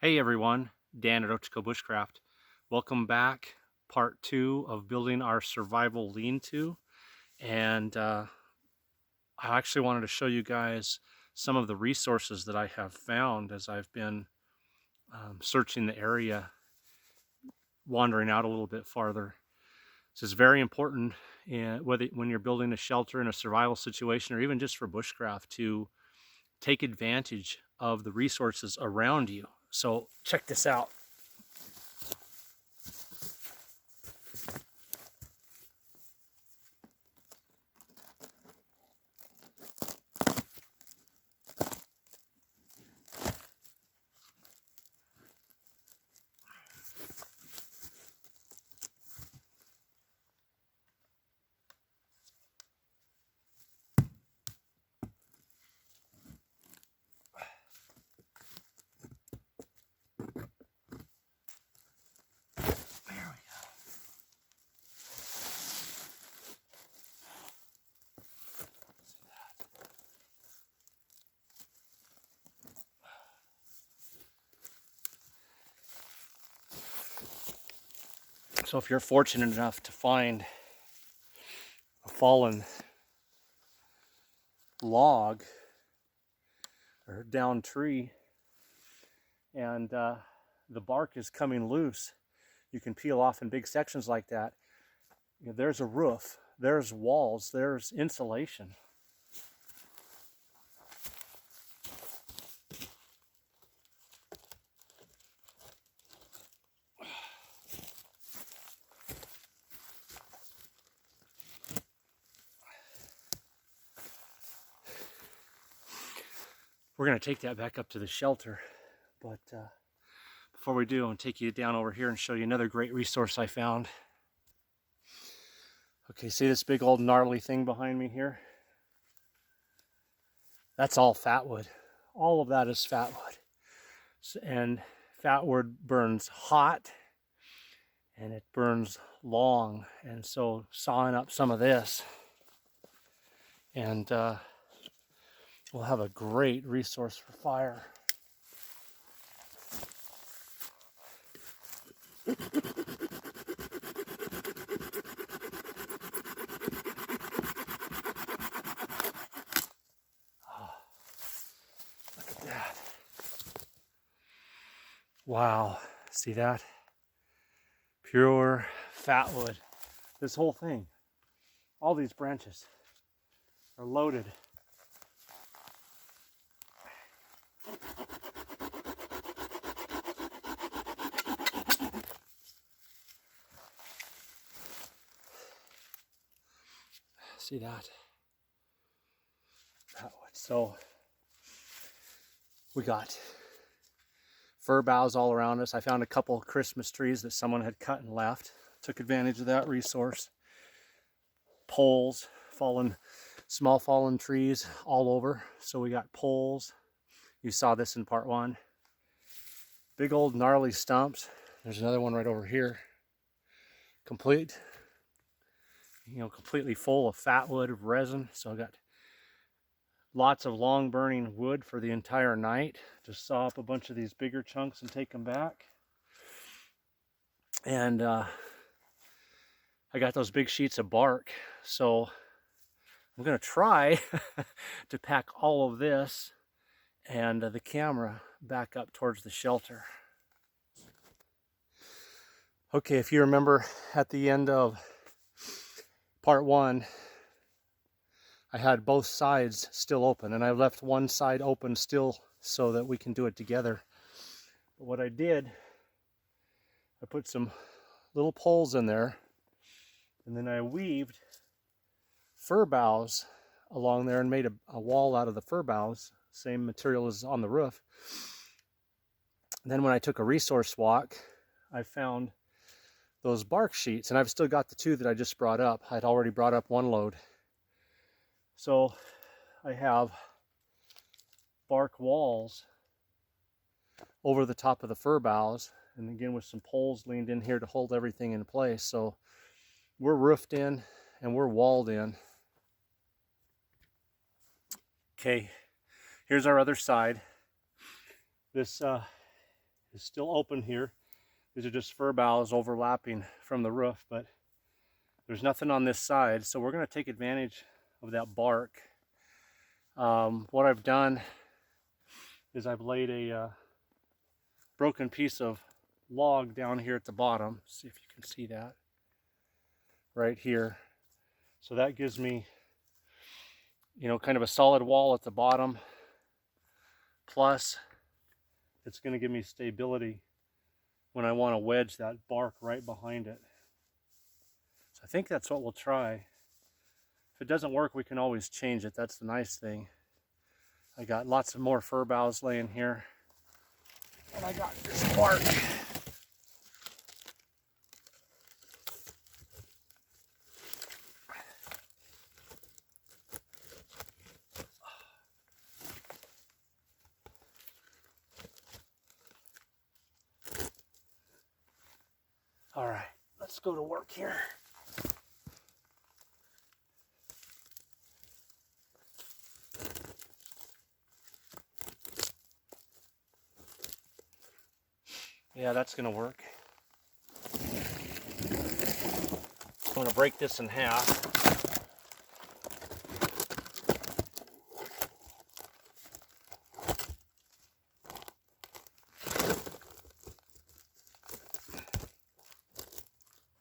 Hey everyone, Dan at Ochiko Bushcraft. Welcome back, part 2 of building our survival lean-to. And I actually wanted to show you guys some of the resources that I have found as I've been searching the area, wandering out a little bit farther. This is very important when you're building a shelter in a survival situation or even just for bushcraft to take advantage of the resources around you. So check this out. So if you're fortunate enough to find a fallen log or down tree and the bark is coming loose, you can peel off in big sections like that. You know, there's a roof, there's walls, there's insulation. We're going to take that back up to the shelter, but before we do, I'm going to take you down over here and show you another great resource I found. Okay, see this big old gnarly thing behind me here? That's all fatwood. All of that is fatwood. And fatwood burns hot and it burns long. And so sawing up some of this and we'll have a great resource for fire. Look at that. Wow, see that? Pure fatwood. This whole thing, all these branches are loaded. See that? So we got fir boughs all around us. I found a couple Christmas trees that someone had cut and left. Took advantage of that resource. Poles, small fallen trees all over. So we got poles. You saw this in part 1. Big old gnarly stumps. There's another one right over here. Completely full of fatwood, of resin. So I got lots of long burning wood for the entire night. Just saw up a bunch of these bigger chunks and take them back. And I got those big sheets of bark. So I'm gonna try to pack all of this and the camera back up towards the shelter. Okay, if you remember at the end of part 1, I had both sides still open, and I left one side open still so that we can do it together. But what I did, I put some little poles in there, and then I weaved fir boughs along there and made a wall out of the fir boughs, same material as on the roof. And then when I took a resource walk, I found those bark sheets, and I've still got the 2 that I just brought up. I'd already brought up 1 load. So I have bark walls over the top of the fir boughs, and again with some poles leaned in here to hold everything in place. So we're roofed in and we're walled in. Okay, here's our other side. This is still open here. These are just fir boughs overlapping from the roof, but there's nothing on this side, so we're going to take advantage of that bark. What I've done is I've laid a broken piece of log down here at the bottom. See if you can see that right here. So that gives me, you know, kind of a solid wall at the bottom, plus it's going to give me stability when I want to wedge that bark right behind it. So I think that's what we'll try. If it doesn't work, we can always change it. That's the nice thing. I got lots of more fir boughs laying here, and I got this bark. All right, let's go to work here. Yeah, that's gonna work. I'm gonna break this in half.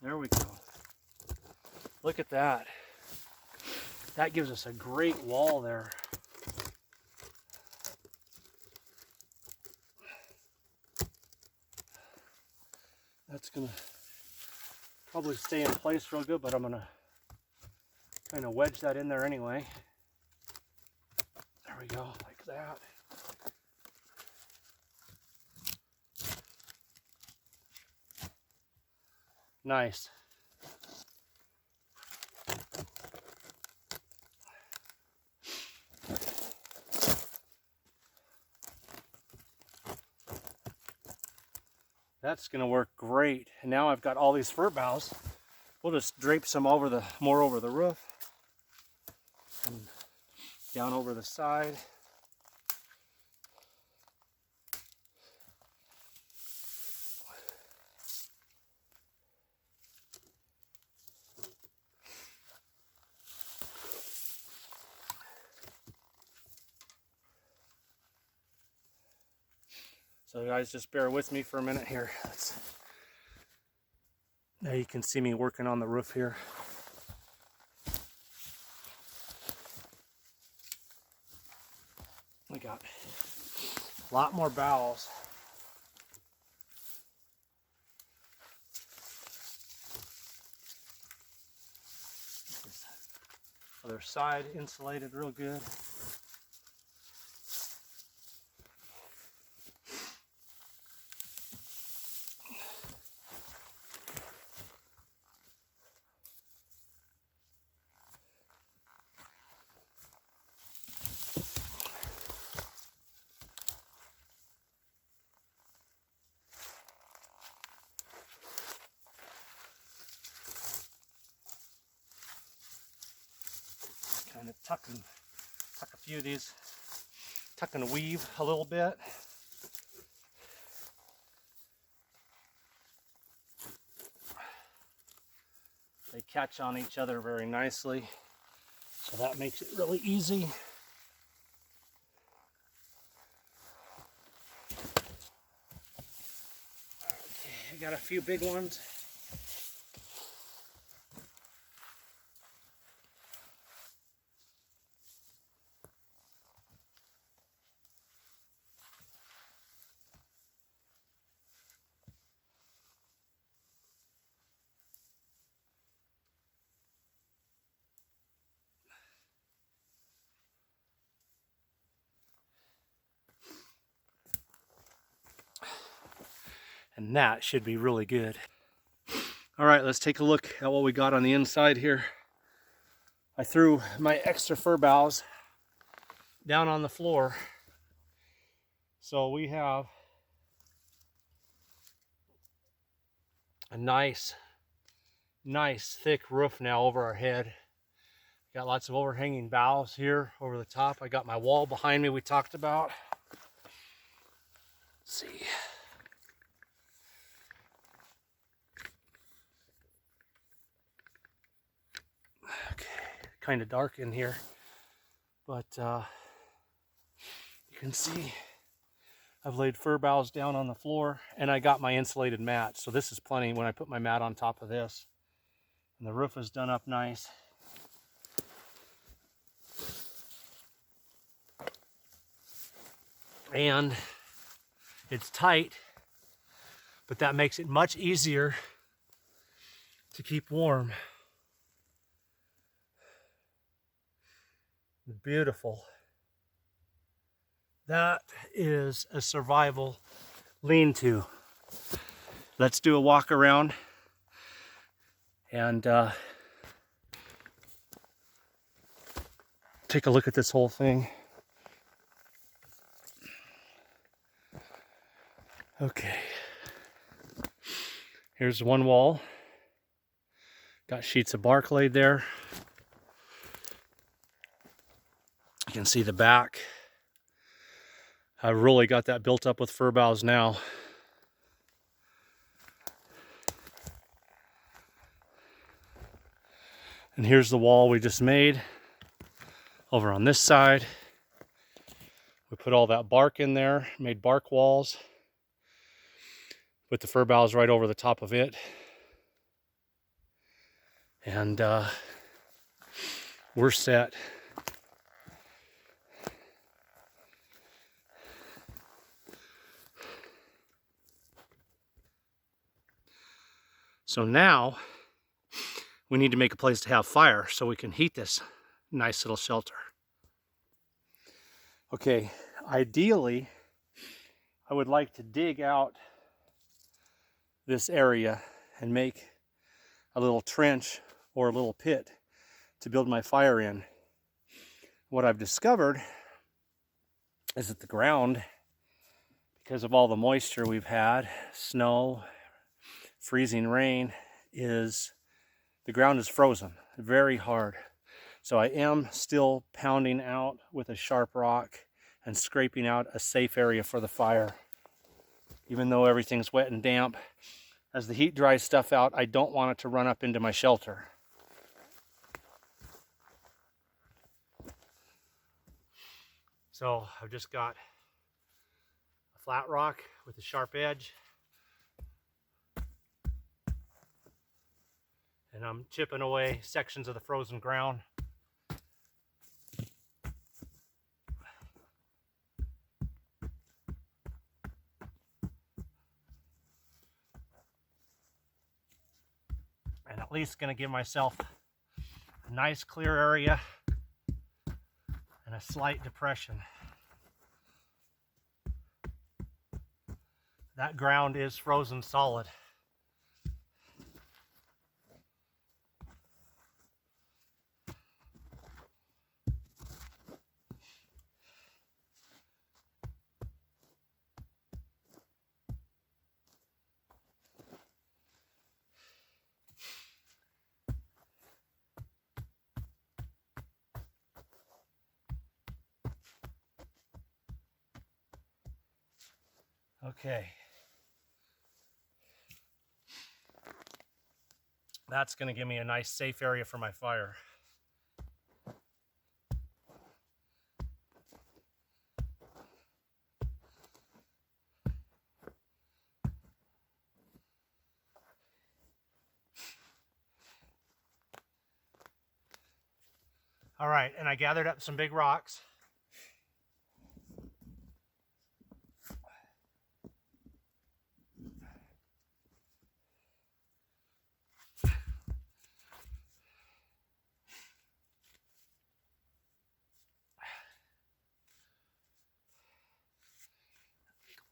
There we go. Look at that. That gives us a great wall there. That's gonna probably stay in place real good, but I'm gonna kind of wedge that in there anyway. There we go, like that. Nice. That's gonna work great. And now I've got all these fir boughs. We'll just drape some over the over the roof and down over the side. So guys, just bear with me for a minute here. Now you can see me working on the roof here. We got a lot more boughs. This other side insulated real good. Kind of tuck a few of these, tuck and weave a little bit. They catch on each other very nicely, so that makes it really easy. Okay, I got a few big ones. And that should be really good. All right, let's take a look at what we got on the inside here. I threw my extra fir boughs down on the floor. So we have a nice thick roof now over our head. Got lots of overhanging boughs here over the top. I got my wall behind me we talked about. Let's see. kind of dark in here, but you can see I've laid fir boughs down on the floor, and I got my insulated mat, so this is plenty when I put my mat on top of this. And the roof is done up nice. And it's tight, but that makes it much easier to keep warm. Beautiful. That is a survival lean-to. Let's do a walk around and take a look at this whole thing. Okay. Here's one wall. Got sheets of bark laid there. You can see the back. I've really got that built up with fir boughs now. And here's the wall we just made over on this side. We put all that bark in there, made bark walls. Put the fir boughs right over the top of it. And we're set. So now we need to make a place to have fire so we can heat this nice little shelter. Okay, ideally, I would like to dig out this area and make a little trench or a little pit to build my fire in. What I've discovered is that the ground, because of all the moisture we've had, snow, freezing rain, the ground is frozen very hard. So I am still pounding out with a sharp rock and scraping out a safe area for the fire. Even though everything's wet and damp, as the heat dries stuff out, I don't want it to run up into my shelter. So I've just got a flat rock with a sharp edge. And I'm chipping away sections of the frozen ground. And at least going to give myself a nice clear area and a slight depression. That ground is frozen solid. Okay. That's going to give me a nice safe area for my fire. All right, and I gathered up some big rocks.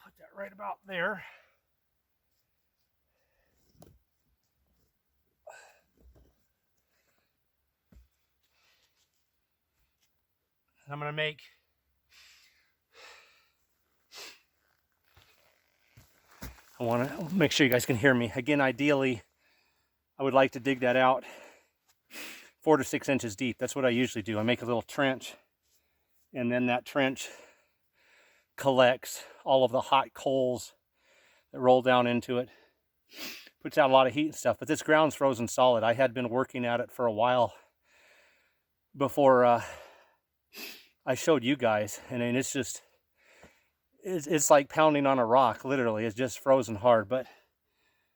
Put that right about there. And I'm going to I want to make sure you guys can hear me. Again, ideally, I would like to dig that out 4 to 6 inches deep. That's what I usually do. I make a little trench, and then that trench collects all of the hot coals that roll down into it. Puts out a lot of heat and stuff, but this ground's frozen solid. I had been working at it for a while before I showed you guys. And then it's just, it's like pounding on a rock, literally. It's just frozen hard. But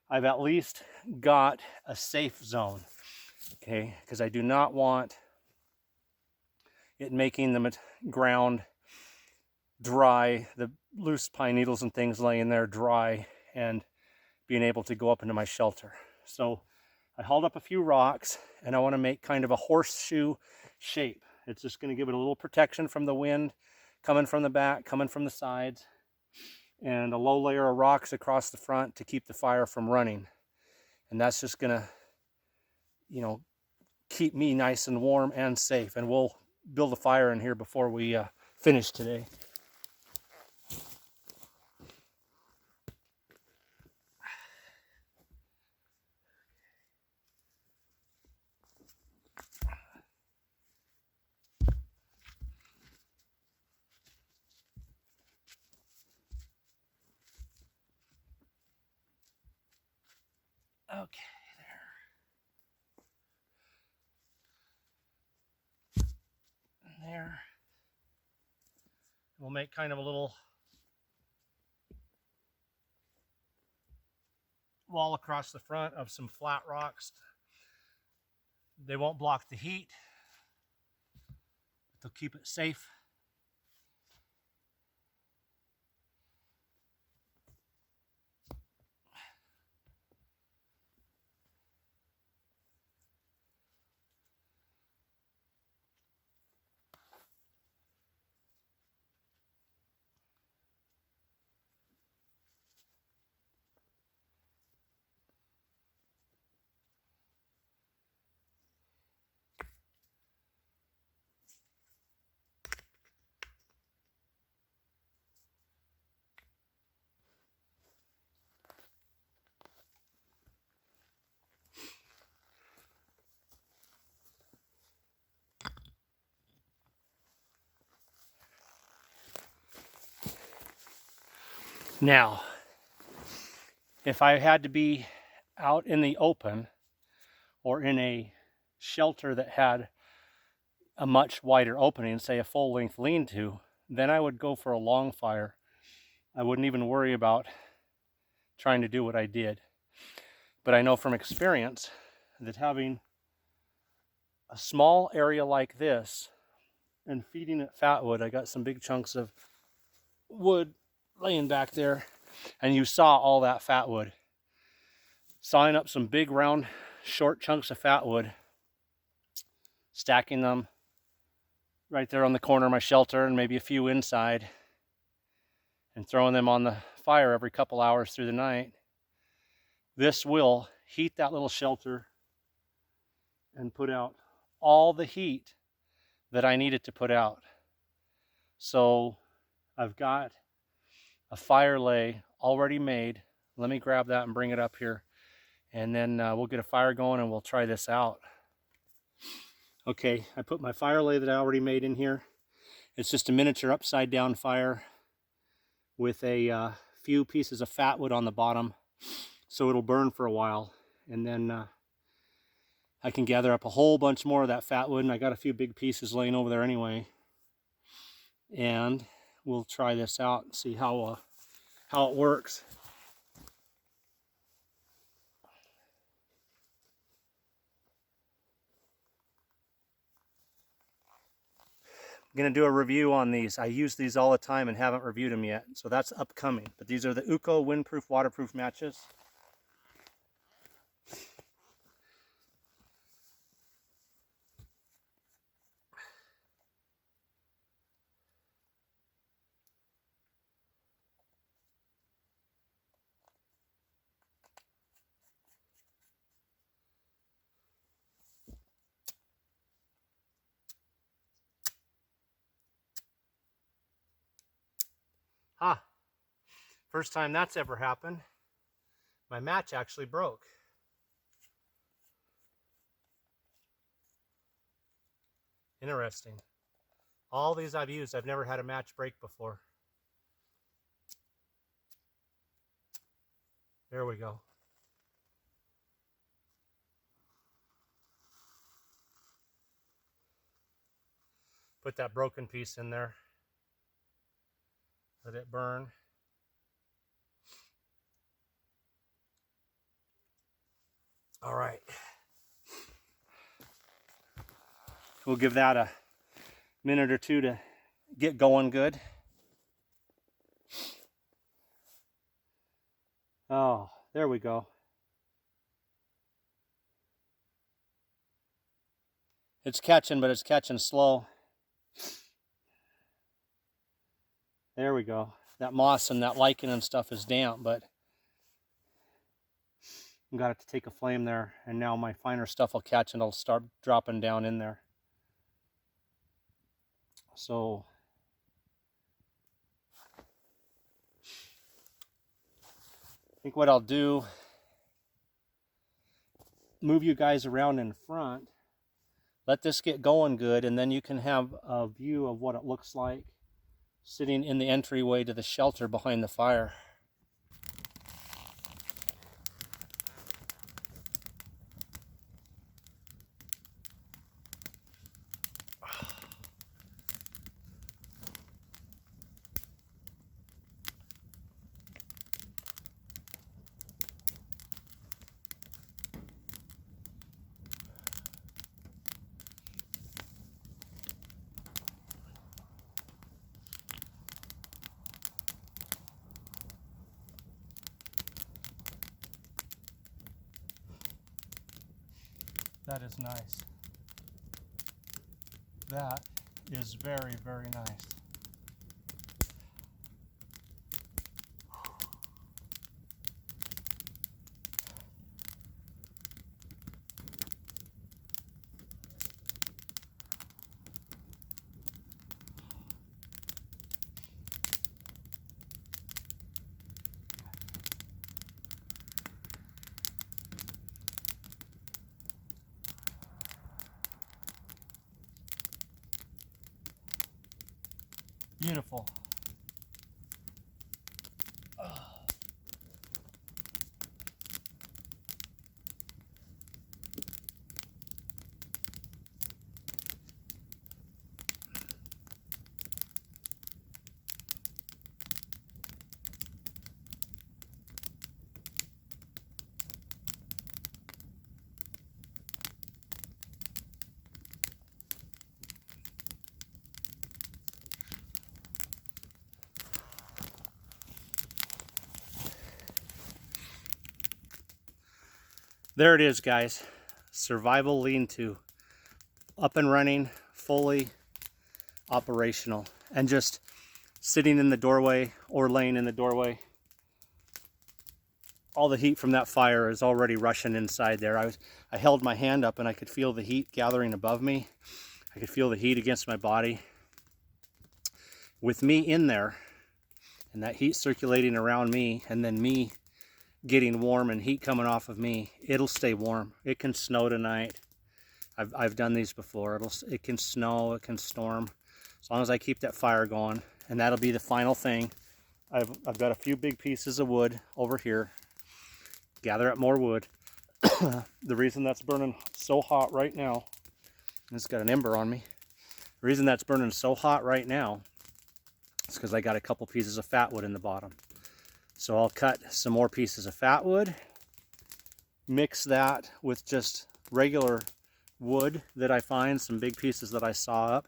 I've at least got a safe zone, okay? Because I do not want it making the ground dry, the loose pine needles and things laying there dry, and being able to go up into my shelter. So I hauled up a few rocks, and I want to make kind of a horseshoe shape. It's just going to give it a little protection from the wind coming from the back, coming from the sides, and a low layer of rocks across the front to keep the fire from running. And that's just going to, you know, keep me nice and warm and safe. And we'll build a fire in here before we finish today. Okay, there. We'll make kind of a little wall across the front of some flat rocks. They won't block the heat, but they'll keep it safe. Now, if I had to be out in the open or in a shelter that had a much wider opening, say a full-length lean-to, then I would go for a long fire. I wouldn't even worry about trying to do what I did. But I know from experience that having a small area like this and feeding it fat wood, I got some big chunks of wood laying back there, and you saw all that fat wood. Sawing up some big round short chunks of fat wood, stacking them right there on the corner of my shelter and maybe a few inside, and throwing them on the fire every couple hours through the night. This will heat that little shelter and put out all the heat that I need it to put out. So I've got a fire lay already made. Let me grab that and bring it up here, and then we'll get a fire going and we'll try this out. Okay, I put my fire lay that I already made in here. It's just a miniature upside down fire with a few pieces of fat wood on the bottom, so it'll burn for a while, and then I can gather up a whole bunch more of that fat wood, and I got a few big pieces laying over there anyway. And we'll try this out and see how it works. I'm going to do a review on these. I use these all the time and haven't reviewed them yet, so that's upcoming. But these are the UCO windproof waterproof matches. Ah, first time that's ever happened. My match actually broke. Interesting. All these I've used, I've never had a match break before. There we go. Put that broken piece in there. Let it burn. All right. We'll give that a minute or two to get going good. Oh, there we go. It's catching, but it's catching slow. There we go. That moss and that lichen and stuff is damp, but I've got it to take a flame there, and now my finer stuff will catch and it'll start dropping down in there. So I think what I'll do, move you guys around in front, let this get going good, and then you can have a view of what it looks like sitting in the entryway to the shelter behind the fire. That is nice. That is very, very nice. Beautiful. There it is, guys. Survival lean-to. Up and running, fully operational. And just sitting in the doorway or laying in the doorway. All the heat from that fire is already rushing inside there. I held my hand up and I could feel the heat gathering above me. I could feel the heat against my body. With me in there, and that heat circulating around me, and then me getting warm and heat coming off of me, it'll stay warm. It can snow tonight. I've done these before. It can snow, it can storm, as long as I keep that fire going. And that'll be the final thing. I've got a few big pieces of wood over here. Gather up more wood. The reason that's burning so hot right now, it's got an ember on me. The reason that's burning so hot right now is because I got a couple pieces of fat wood in the bottom. So I'll cut some more pieces of fat wood, mix that with just regular wood that I find, some big pieces that I saw up.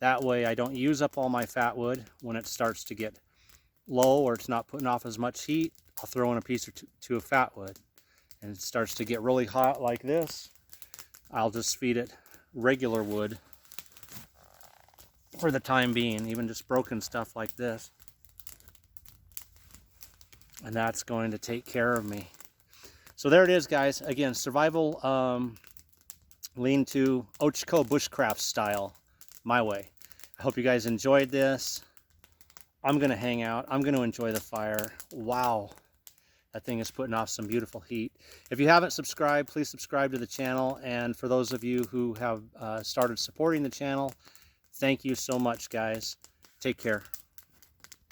That way I don't use up all my fat wood. When it starts to get low or it's not putting off as much heat, I'll throw in a piece or two of fat wood. And it starts to get really hot like this, I'll just feed it regular wood for the time being, even just broken stuff like this. And that's going to take care of me. So there it is, guys. Again, survival lean-to Ochako bushcraft style, my way. I hope you guys enjoyed this. I'm going to hang out. I'm going to enjoy the fire. Wow. That thing is putting off some beautiful heat. If you haven't subscribed, please subscribe to the channel. And for those of you who have started supporting the channel, thank you so much, guys. Take care.